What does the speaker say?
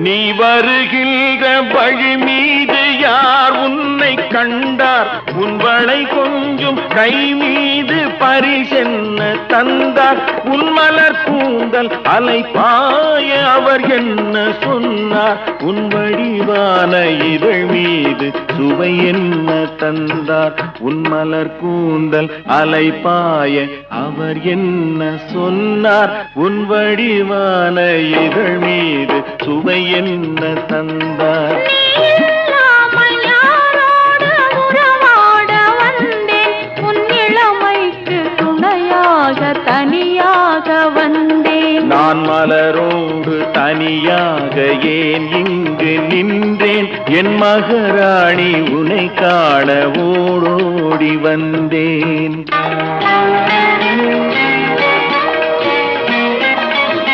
நீ வருகின்ற வழி மீது யார் உன்னை கண்டார் உன் வளை கொஞ்சம் கை மீது பரிசென்ன தந்தார் உன் மலர் கூந்தல் அலைபாய அவர் என்ன சொன்னார் உன் வடிவான இதழ் மீது சுவை என்ன தந்தார் உன் மலர் கூந்தல் அலைபாய அவர் என்ன சொன்னார் உன் வடிவான இதழ் மீது சுவை என்ன தந்தார் தனியாக வந்தேன் நான் மலரோடு தனியாக ஏன் இங்கு நின்றேன் என் மகாராணி உன்னை காண ஓடோடி வந்தேன்